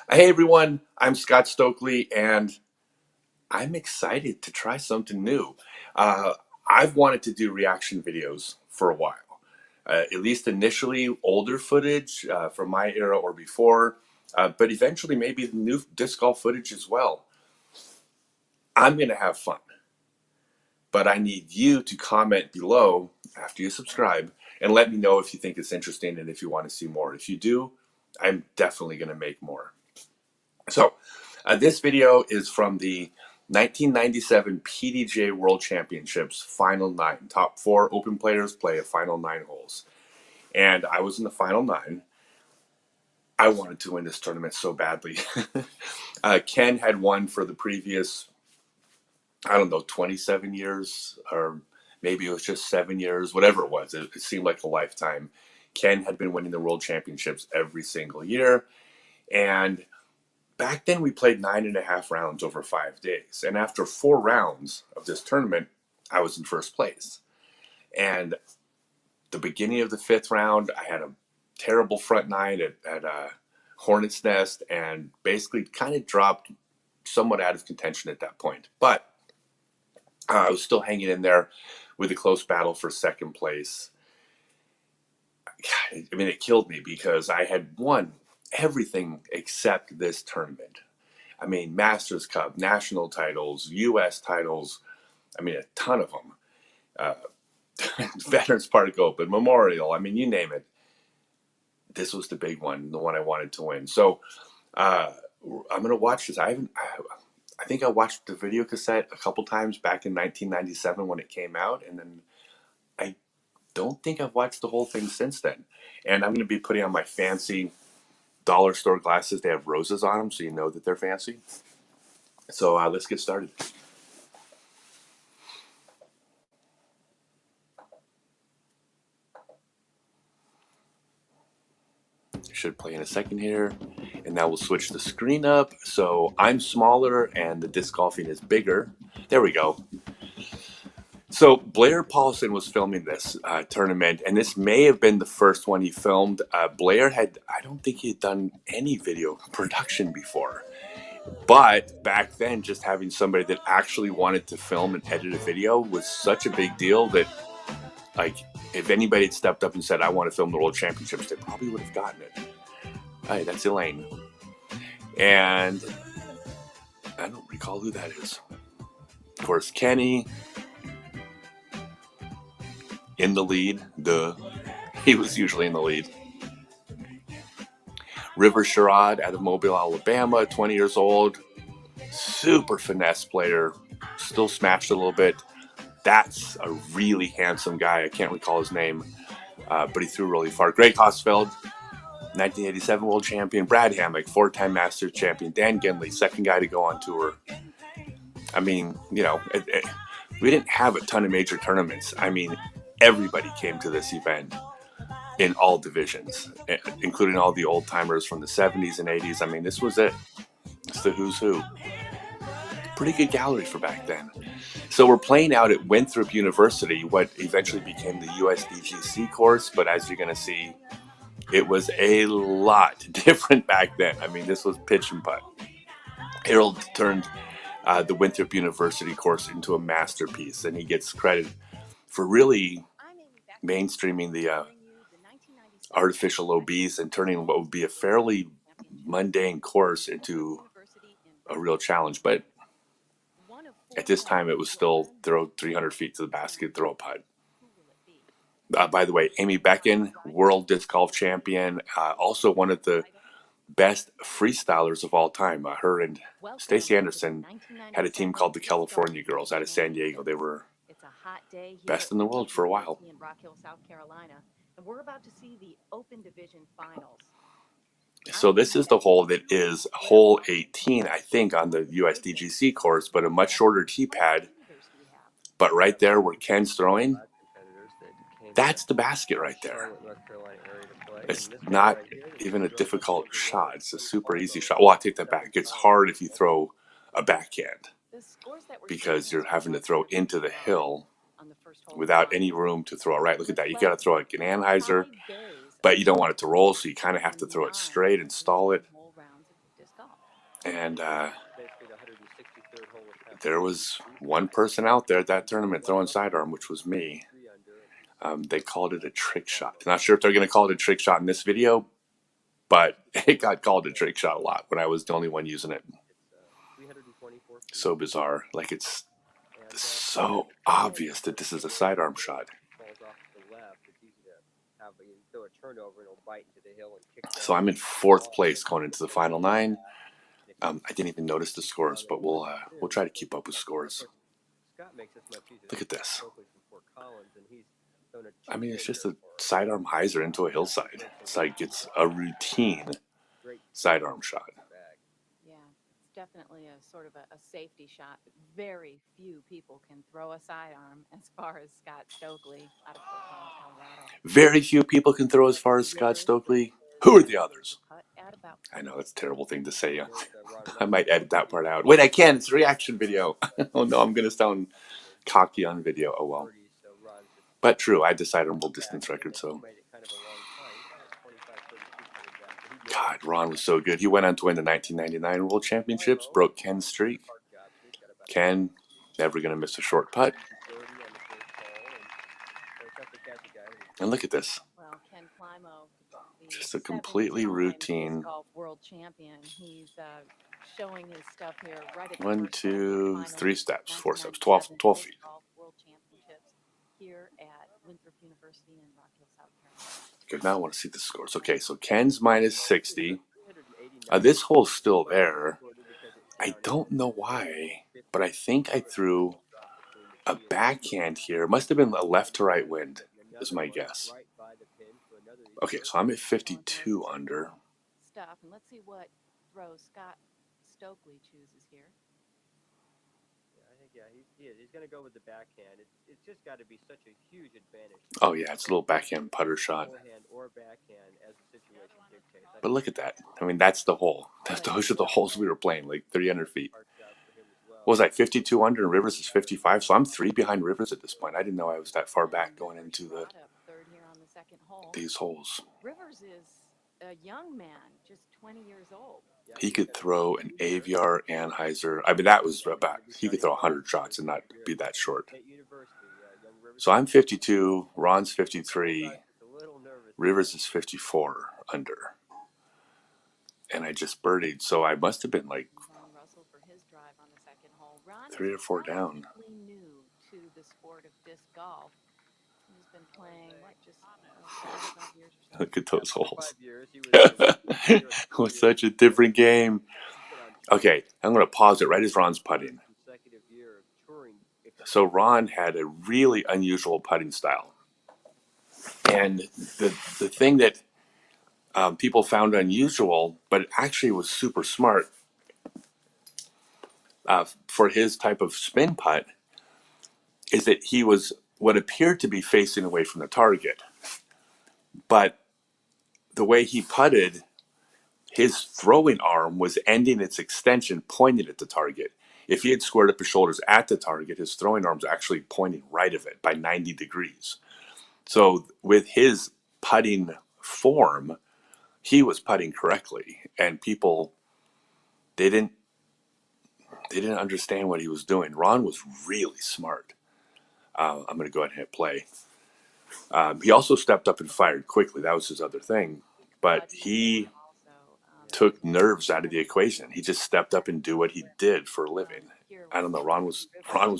Hey everyone, I'm Scott Stokely, and I'm excited to try something new. Uh, I've wanted to do reaction videos for a while, at least initially older footage from my era or before, but eventually maybe the new disc golf footage as well. I'm going to have fun, but I need you to comment below after you subscribe and let me know if you think it's interesting and if you want to see more. If you do, I'm definitely going to make more. So, this video is from the 1997 PDGA World Championships Final 9. Top 4 open players play a final 9 holes. And I was in the final 9. I wanted to win this tournament so badly. Ken had won for the previous, I don't know, 27 years, or maybe it was just 7 years, whatever it was. It seemed like a lifetime. Ken had been winning the World Championships every single year. And back then, we played 9.5 rounds over 5 days. And after 4 rounds of this tournament, I was in first place. And the beginning of the 5th round, I had a terrible front 9 at Hornet's Nest and basically kind of dropped somewhat out of contention at that point. But I was still hanging in there with a close battle for second place. I mean, it killed me because I had won everything except this tournament. I mean, Masters Cup, national titles, U.S. titles. I mean, a ton of them. Veterans Park Open, Memorial. I mean, you name it. This was the big one, the one I wanted to win. So I'm gonna watch this. I think I watched the video cassette a couple times back in 1997 when it came out, and then I don't think I've watched the whole thing since then. And I'm gonna be putting on my fancy dollar store glasses. They have roses on them, so you know that they're fancy. So let's get started. Should play in a second here, and now we'll switch the screen up so I'm smaller and the disc golfing is bigger. There we go. So Blair Paulson was filming this tournament, and this may have been the first one he filmed. Blair I don't think he had done any video production before, but back then just having somebody that actually wanted to film and edit a video was such a big deal that, like, if anybody had stepped up and said, I want to film the World Championships, they probably would have gotten it. Hi, that's Elaine. And I don't recall who that is. Of course, Kenny in the lead. He was usually in the lead. River Sherrod out of Mobile, Alabama, 20 years old. Super finesse player. Still smashed a little bit. That's a really handsome guy. I can't recall his name, but he threw really far. Greg Hosfeld, 1987 world champion. Brad Hammock, 4-time Masters champion. Dan Ginley, second guy to go on tour. I mean, you know, we didn't have a ton of major tournaments. I mean, everybody came to this event in all divisions, including all the old timers from the 70s and 80s. I mean, this was it. It's the who's who. Pretty good gallery for back then. So we're playing out at Winthrop University, what eventually became the USDGC course. But as you're going to see, it was a lot different back then. I mean, this was pitch and putt. Harold turned the Winthrop University course into a masterpiece, and he gets credit for really mainstreaming the artificial OBs and turning what would be a fairly mundane course into a real challenge. But at this time, it was still throw 300 feet to the basket, throw a putt. By the way, Amy Becken, world disc golf champion, also one of the best freestylers of all time. Her and Stacey Anderson had a team called the California Girls out of San Diego. They were best in the world for a while. So this is the hole that is hole 18, I think, on the USDGC course, but a much shorter tee pad. But right there where Ken's throwing, that's the basket right there. It's not even a difficult shot. It's a super easy shot. Well, I take that back. It's hard if you throw a backhand because you're having to throw into the hill without any room to throw it right. Look at that. You got to throw like an Anheuser, but you don't want it to roll, so you kind of have to throw it straight and stall it. And there was one person out there at that tournament throwing sidearm, which was me. They called it a trick shot. Not sure if they're going to call it a trick shot in this video, but it got called a trick shot a lot when I was the only one using it. So bizarre. Like, it's so obvious that this is a sidearm shot. So I'm in 4th place going into the final 9. I didn't even notice the scores, but we'll try to keep up with scores. Look at this. I mean, it's just a sidearm hyzer into a hillside. It's like it's a routine sidearm shot. Yeah, it's definitely a sort of a safety shot. Very few people can throw a sidearm as far as Scott Stokely out of Fort Collins, Colorado. Very few people can throw as far as Scott Stokely. Who are the others? I know that's a terrible thing to say. I might edit that part out. Wait, I can. It's a reaction video. Oh no, I'm going to sound cocky on video. Oh well. But true, I had the sidearm distance record, so. God, Ron was so good. He went on to win the 1999 World Championships, broke Ken's streak. Ken, never going to miss a short putt. And look at this. Well, Ken Climo, just a completely routine. Golf world champion. He's showing his stuff here right at 1, 2, 3 steps, 4 steps, 12 feet. Golf world championships here at Winthrop University in Rock Hill, South Carolina. Good. Now I want to see the scores. Okay, so Ken's minus 60. This hole's still there. I don't know why, but I think I threw a backhand here. It must have been a left to right wind, is my guess. Okay, so I'm at 52 under. Stuff, and let's see what throw Scott Stokely chooses here. He's going to go with the backhand. It's just got to be such a huge advantage. Oh yeah, it's a little backhand putter shot. Or backhand as the situation dictates. But look at that. I mean, that's the hole. Those are the holes we were playing, like 300 feet. What was I, 52 under, and Rivers is 55? So I'm 3 behind Rivers at this point. I didn't know I was that far back going into these holes. Rivers is a young man, just 20 years old. He could throw an Aviar Anheuser. I mean, that was about, he could throw 100 shots and not be that short. So I'm 52, Ron's 53, Rivers is 54 under. And I just birdied, so I must have been like 3 or 4 down. New to the sport of disc golf. He's been playing just 5 years or so. Look at those holes. It was such a different game. Okay, I'm going to pause it right as Ron's putting. So Ron had a really unusual putting style. And the thing that people found unusual, but actually was super smart for his type of spin putt, is that he was what appeared to be facing away from the target. But the way he putted, his throwing arm was ending its extension, pointed at the target. If he had squared up his shoulders at the target, his throwing arm's actually pointing right of it by 90 degrees. So with his putting form, he was putting correctly, and people, they didn't understand what he was doing. Ron was really smart. I'm going to go ahead and hit play. He also stepped up and fired quickly. That was his other thing. But he took nerves out of the equation. He just stepped up and do what he did for a living. I don't know. Ron was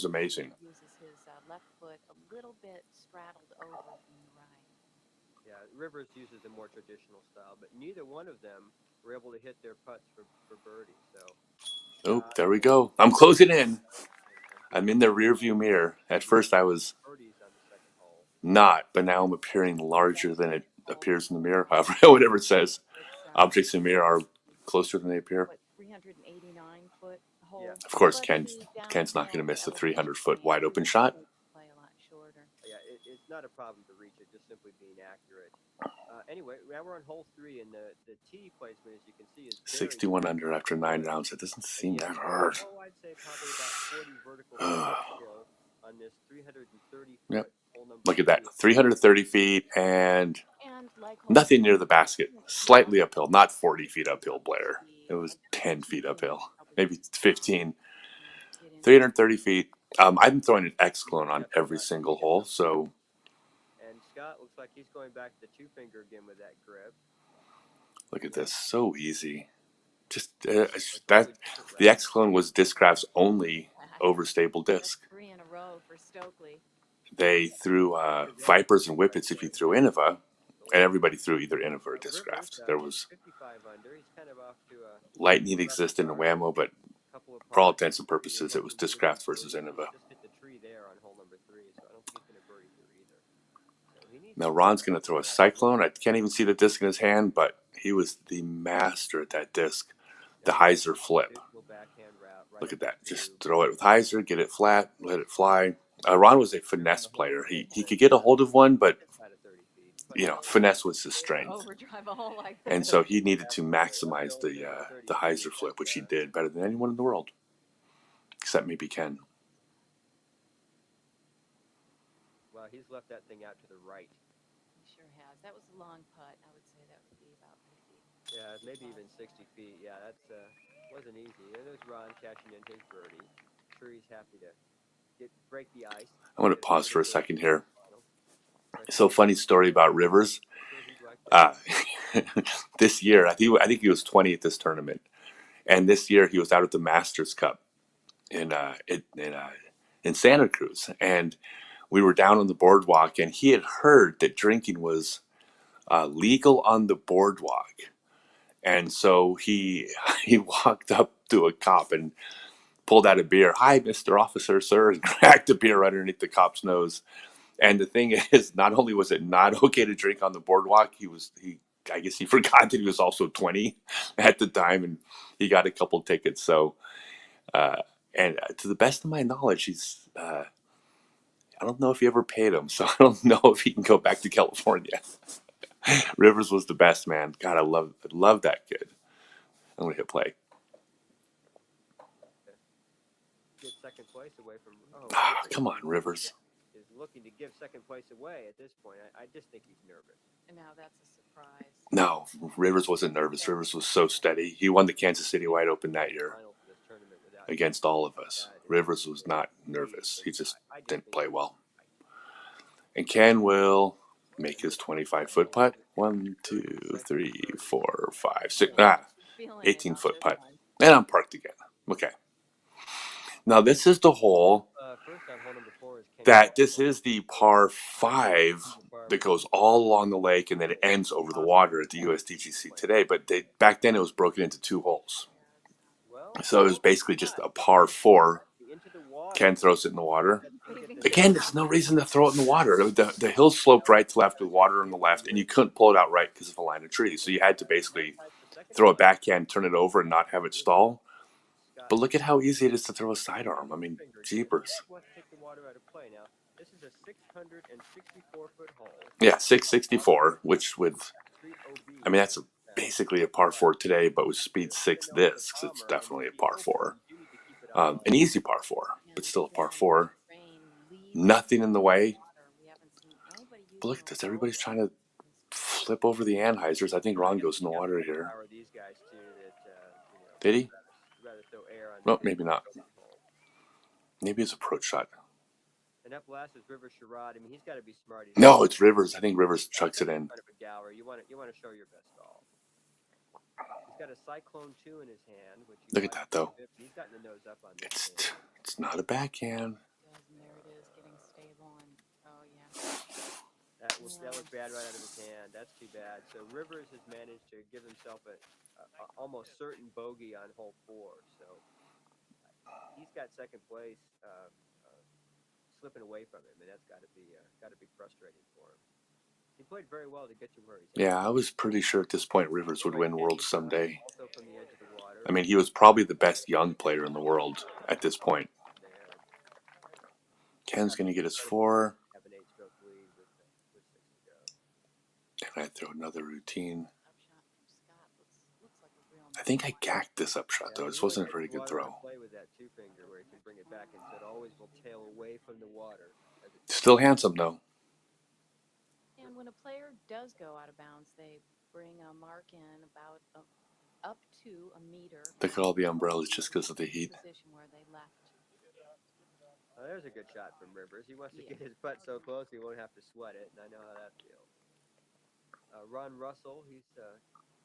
amazing. Uses his left foot a little bit straddled over from the right. Yeah, Rivers uses the more traditional style, but neither one of them were able to hit their putts for birdie. So. Oh, there we go. I'm closing in. I'm in the rear view mirror. At first I was not, but now I'm appearing larger than it appears in the mirror. However, whatever it says. Objects in the mirror are closer than they appear. 389-foot hole. Of course, Ken's not going to miss the 300-foot wide open shot. Yeah, it's not a problem to reach it, just simply being accurate. Anyway, now we're on hole 3, and the tee placement, as you can see, is 61 under after 9 rounds. It doesn't seem that hard. Oh, I'd say probably about 40 vertical feet on this 330 foot. Yep. Look at that, 330 feet and nothing near the basket. Slightly uphill, not 40 feet uphill, Blair. It was 10 feet uphill, Probably maybe just 15. get into 330 feet. I'm throwing an X clone on every single hole, so And Scott looks like he's going back to the two finger again with that grip. look at this, so easy. Just It's that totally different the route. X clone was Discraft's only back. overstable That's disc. 3 in a row for Stokely. They threw Vipers and Whippets if you threw Innova, and everybody threw either Innova or Rivers, Discraft. There he's was 55 under. He's kind of off to a Lightning existed in Whammo, but couple of for all pars. intents and purposes, it was Discraft versus Innova. Just hit the tree there on hole number 3, so I don't think he's going to birdie here either. So he needs Now Ron's going to throw a Cyclone. I can't even see the disc in his hand, but he was the master at that disc. The hyzer flip. backhand route right Look at up that. to Just throw it with hyzer, get it flat, let it fly. Ron was a finesse player. He could get a hold of one, but out of 30 feet. you know, finesse was his strength. Overdrive a hole like that. And so he needed to maximize the hyzer flip, which he did better than anyone in the world, except maybe Ken. Well, he's left that thing out to the right. He sure has. That was a long putt. I would say that would be about 50. Yeah, maybe even 60 feet. Yeah, that's wasn't easy. And there's Ron cashing in his birdie. Sure, he's happy to break the ice. I'm going to pause for a second here. But, So funny story about Rivers. sure he'd like that. This year, I think he was 20 at this tournament, and this year he was out at the Masters Cup in Santa Cruz, and we were down on the boardwalk, and he had heard that drinking was legal on the boardwalk, and so he he walked up to a cop and pulled out a beer. Hi, Mr. Officer, sir, and cracked a beer underneath the cop's nose. And the thing is, not only was it not okay to drink on the boardwalk, I guess he forgot that he was also 20 at the time, and he got a couple tickets. So, and to the best of my knowledge, I don't know if he ever paid him, so I don't know if he can go back to California. Rivers was the best, man. God, I love that kid. I'm gonna hit play. Get second place away from. Oh, Come on, Rivers. is looking to give second place away at this point. I just think he's nervous. And now that's a surprise. No, Rivers wasn't nervous. Rivers was so steady. He won the Kansas City Wide Open that year Final for this tournament without against all of us. Rivers was not nervous. He just didn't play well. And Ken will make his 25-foot putt. 1, 2, 3, 4, 5, 6. Feeling it on 18-foot this putt. one. And I'm parked again. Okay. Now this is the hole First on hole number 4 is that this is the par 5 that goes all along the lake and then it ends over the water at the USDGC today. But back then it was broken into 2 holes. So it was basically just a par 4. Ken throws it in the water. Again, there's no reason to throw it in the water. The hill sloped right to left with water on the left, and you couldn't pull it out right because of a line of trees. So you had to basically throw a backhand, turn it over, and not have it stall. But look at how easy it is to throw a sidearm. I mean, jeepers. This is a 664-foot hole. Yeah, 664, which that's basically a par 4 today, but with speed 6 discs, it's definitely a par 4. An easy par 4, but still a par 4. Nothing in the way. But look at this. Everybody's trying to flip over the Anheisers. I think Ron goes in the water here. Did he? No, maybe not. Maybe it's approach shot. And up last is Rivers Sherrod. I mean, he's got to be smart. No, it's Rivers. I think Rivers chucks it in. You want to show your best golf. He's got a Cyclone 2 in his hand. Look at that, though. He's gotten the nose up on this. It's not a backhand. And there it is, getting stable. And oh yeah. That was bad right out of his hand. That's too bad. So Rivers has managed to give himself a almost certain bogey on hole 4. So he's got second place slipping away from him, and that's got to be frustrating for him. He played very well to get to where he's at. Yeah, I was pretty sure at this point Rivers would win Worlds someday. I mean, he was probably the best young player in the world at this point. Ken's going to get his 4. And I throw another routine. I think I gacked this upshot, though. This wasn't a very good throw. Still handsome, though. And when a player does go out of bounds, they bring a mark in about up to a meter. Look at all the umbrellas just because of the heat. Position where they left. Oh, there's a good shot from Rivers. He wants to get his putt so close he won't have to sweat it, and I know how that feels. Ron Russell, he's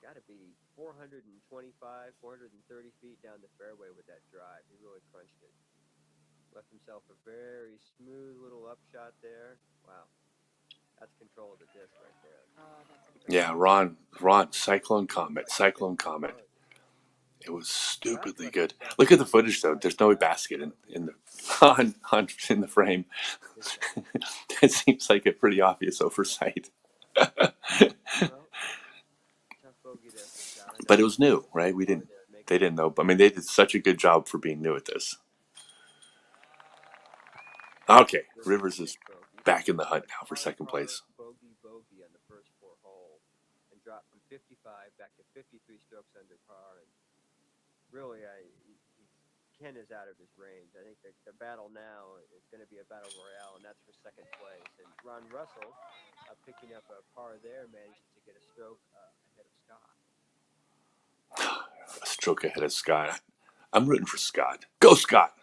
got to be 425, 430 feet down the fairway with that drive. He really crunched it. Left himself a very smooth little upshot there. Wow. That's control of the disc right there. Oh, that's a great Yeah, Ron, Cyclone Comet. It was stupidly good. Look at the footage though. There's no basket in the in the frame. It seems like a pretty obvious oversight. Well, tough bogey there for Scott. But it was new, right? They didn't know. I mean, they did such a good job for being new at this. Okay, Rivers is back in the hunt now for second place. Bogey on the first 4 holes, and dropped from 55 back to 53 strokes under par. And really, Ken is out of his range. I think the battle now is going to be a battle royale, and that's for second place. And Ron Russell, picking up a par there, manages to get a stroke ahead of Scott. A stroke ahead of Scott. I'm rooting for Scott. Go, Scott!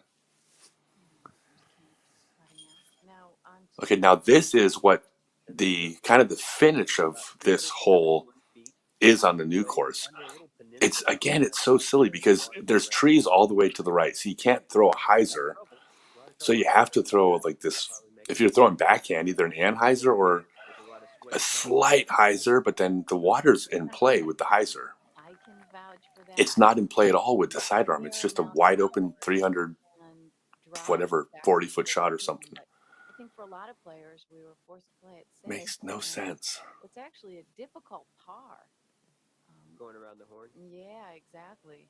Okay, now this is what the kind of the finish of this hole is on the new course. It's so silly because there's trees all the way to the right, so you can't throw a hyzer. So you have to throw like this. If you're throwing backhand, either an anhyzer or a slight hyzer, but then the water's in play with the hyzer. I can vouch for that. It's not in play at all with the sidearm. It's just a wide open 300, whatever, 40-foot shot or something. I think for a lot of players, we were forced to play it safe. Makes no sense. It's actually a difficult par. Going around the horn? Yeah, exactly.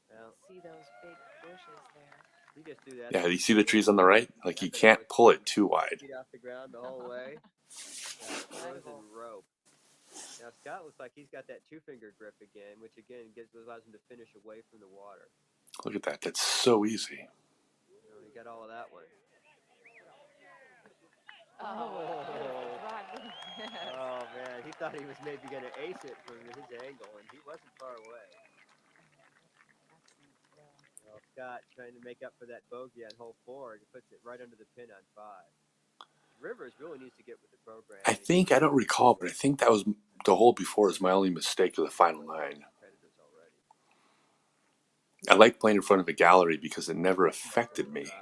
Well, see those big bushes there. You just do that. Yeah, you see the trees on the right? Like you can't pull it too wide. Feet off the ground the whole way. Frozen rope. Now Scott looks like he's got that 2-finger grip again, which again allows him to finish away from the water. Look at that. That's so easy. He got all of that one. Oh man, he thought he was maybe going to ace it from his angle, and he wasn't far away. Well, Scott trying to make up for that bogey on hole 4. He puts it right under the pin on 5. Rivers really needs to get with the program. I don't recall, but I think that was the hole before is my only mistake of the final 9. I like playing in front of a gallery because it never affected me. It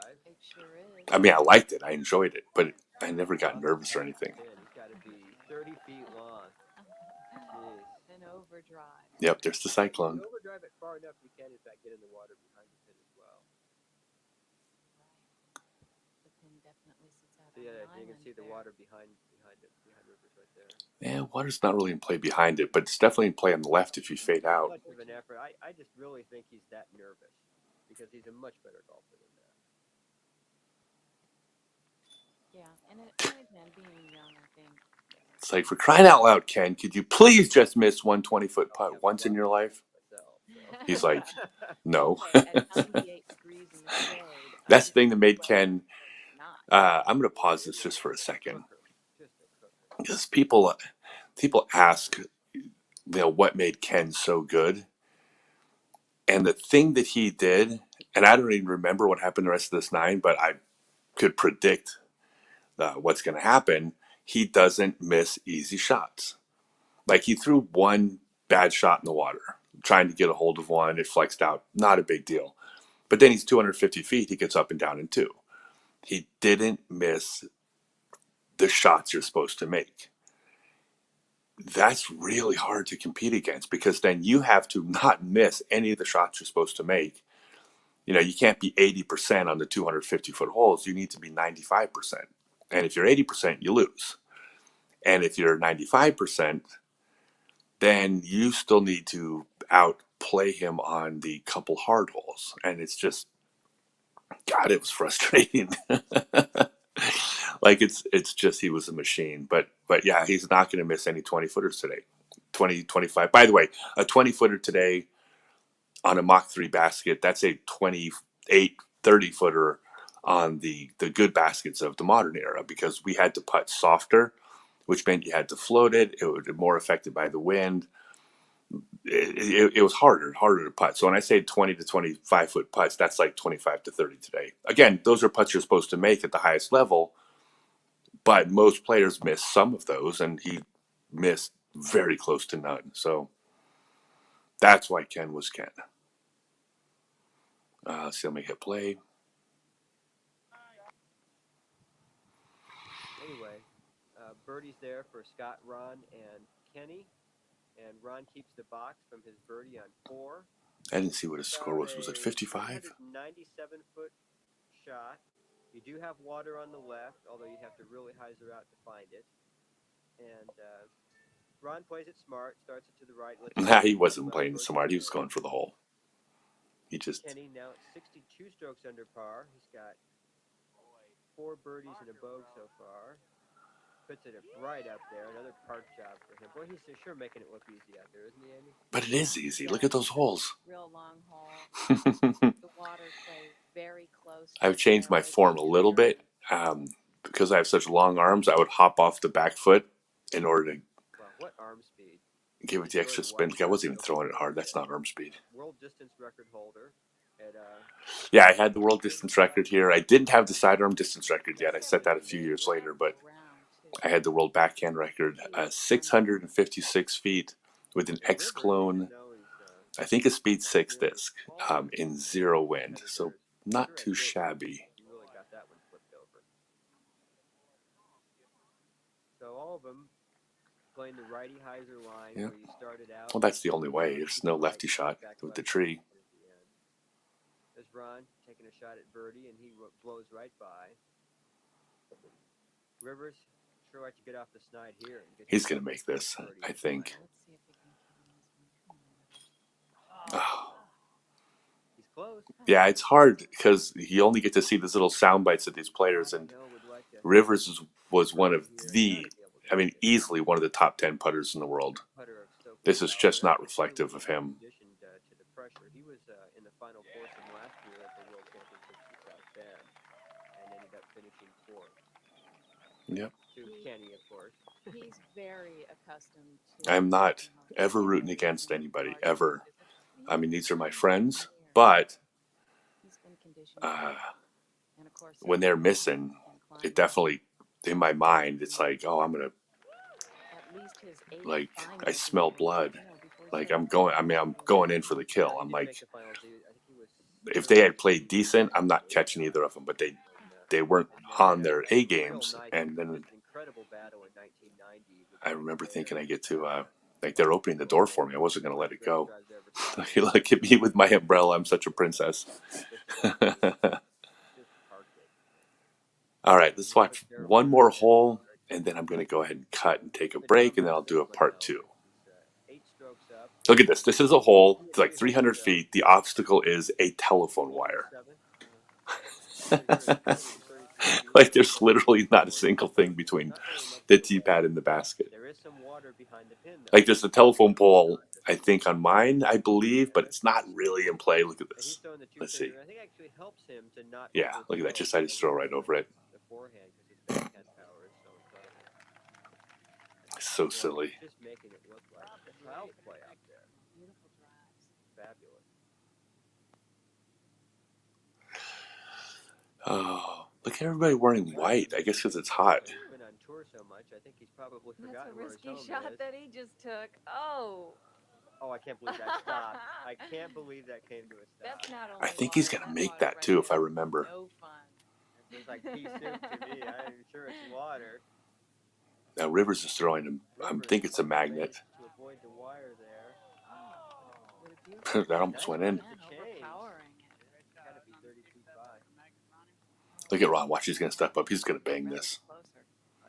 sure is. I mean, I liked it. I enjoyed it, but I never got nervous or anything. He's got to be 30 feet long. An overdrive. Yep, there's the cyclone. Overdrive it far enough, you can in fact get in the water behind the pin as well. The pin definitely sits out. Yeah, you can see the water behind Rivers right there. Yeah, water's not really in play behind it, but it's definitely in play on the left if you fade out. Much of an effort. I just really think he's that nervous because he's a much better golfer than that. Yeah, and again, being young, I think. It's like, for crying out loud, Ken, could you please just miss one 20-foot putt once in your life? He's like, no. At 98 degrees in the shade, That's the thing that made Ken. I'm going to pause this just for a second. Because people ask, what made Ken so good? And the thing that he did, and I don't even remember what happened the rest of this 9, but I could predict what's going to happen. He doesn't miss easy shots. Like he threw one bad shot in the water, trying to get a hold of one. It flexed out. Not a big deal. But then he's 250 feet. He gets up and down in 2. He didn't miss the shots you're supposed to make. That's really hard to compete against because then you have to not miss any of the shots you're supposed to make. You can't be 80% on the 250-foot holes. You need to be 95%. And if you're 80%, you lose. And if you're 95%, then you still need to outplay him on the couple hard holes. And it's just, God, it was frustrating. Like it's just, he was a machine. But yeah, he's not going to miss any 20-footers today. 20, 25. By the way, a 20-footer today on a Mach 3 basket, that's a 28, 30-footer on the good baskets of the modern era because we had to putt softer, which meant you had to float it. It would be more affected by the wind. it was harder to putt. So when I say 20 to 25 foot putts, that's like 25 to 30 today. Again, those are putts you're supposed to make at the highest level, but most players miss some of those, and he missed very close to none. So that's why Ken was Ken. Let's see, let me hit play. Anyway, birdies there for Scott, Ron, and Kenny. And Ron keeps the box from his birdie on 4. I didn't see what his score was. Was it 55? 397-foot shot. You do have water on the left, although you'd have to really hyzer out to find it. And Ron plays it smart, starts it to the right. Nah, he wasn't playing smart. He was going for the hole. He just. Kenny now at 62 strokes under par. He's got 4 birdies and a bogey so far. Puts it right up there. Another park job for him. Boy, he's sure making it look easy out there, isn't he, Andy? But it is easy. Look at those holes. Real long hole. The water plays very close. I've changed my form a little bit. Because I have such long arms, I would hop off the back foot in order to. Well, what arm speed? Give it the extra spin. I wasn't even throwing it hard. That's not arm speed. World distance record holder. At, yeah, I had the world distance record here. I didn't have the sidearm distance record yet. I set that a few years later, but I had the world backhand record, 656 feet with an X-Clone, I think a speed 6 disc, in 0 wind. So not too shabby. You really got that one flipped over. So all of them playing the righty hyzer line where you started out. Well, that's the only way. There's no lefty shot with the tree. There's Ron taking a shot at birdie, and he blows right by. Rivers sure like to get off the snide here. And He's going to make this, I think. Oh. He's close. Yeah, it's hard because you only get to see these little sound bites of these players, and Rivers was one of easily one of the top 10 putters in the world. This is just not reflective of him. He was in the final foursome last year at the World Championships in South Bend and ended up finishing 4th. Yep. To Kenny, of course. He's very accustomed to. I'm not ever rooting against anybody, ever. I mean, these are my friends, but when they're missing, it definitely, in my mind, it's like, oh, I'm going to, like, I smell blood. Like, I'm going in for the kill. I'm like, if they had played decent, I'm not catching either of them, but they weren't on their A games. And then I remember thinking I get to, like, they're opening the door for me. I wasn't going to let it go. Look at me with my umbrella. I'm such a princess. All right, let's watch one more hole, and then I'm going to go ahead and cut and take a break, and then I'll do a part 2. Look at this. This is a hole. It's like 300 feet. The obstacle is a telephone wire. Like, there's literally not a single thing between the tee pad and the basket. Like, there's a telephone pole, I think, on mine, I believe, but it's not really in play. Look at this. Let's see. Yeah, look at that. I just throw right over it. So silly. Just making it look like child's play out there. Beautiful drives. Fabulous. Oh, look at everybody wearing white. I guess because it's hot. He's been on tour so much, I think he's probably forgotten That's a where his risky home shot is. that he just took. Oh. Oh, I can't believe that stopped. I can't believe that came to a stop. That's not only I think he's going to make that, too, if I remember. No fun. It was like pea soup to me. I'm sure it's water. Now, Rivers is throwing him. I think it's a magnet. To avoid the wire there. That almost went in. Overpowering it. Gotta be 32.5. Look at Ron. Watch, he's going to step up. He's going to bang this. I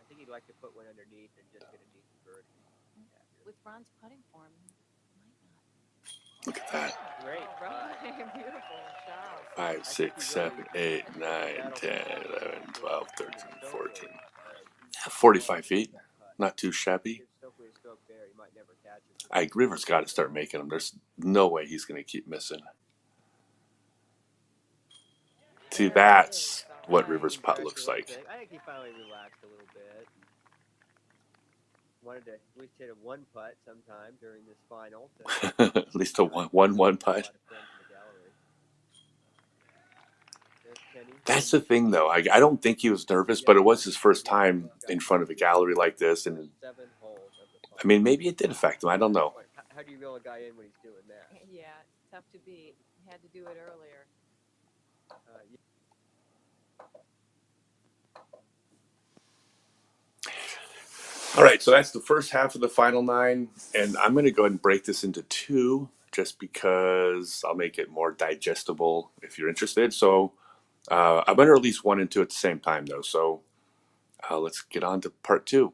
think he'd like to put one underneath and just get a decent birdie. With Ron's putting form, Look at that. Great. Beautiful shot. 5, 6, 7, 8, 9, 10, 11, 12, 13, 14. 45 feet. Not too shabby. Rivers got to start making them. There's no way he's going to keep missing. See, that's what Rivers' putt looks like. I think he finally relaxed a little bit. wanted to at least hit a one putt sometime during this final. At least a one A putt. lot of friends in the gallery. There's Kenny. That's the thing, though. I don't think he was nervous, but it was his first time in front of a gallery like this, and 7 holes of the I mean, maybe it did affect him. I don't know. How do you reel a guy in when he's doing that? Yeah, tough to beat. Had to do it earlier. All right, so that's the first half of the final 9, and I'm going to go ahead and break this into 2 just because I'll make it more digestible if you're interested. So I'm going to release 1 and 2 at the same time, though. So let's get on to part 2.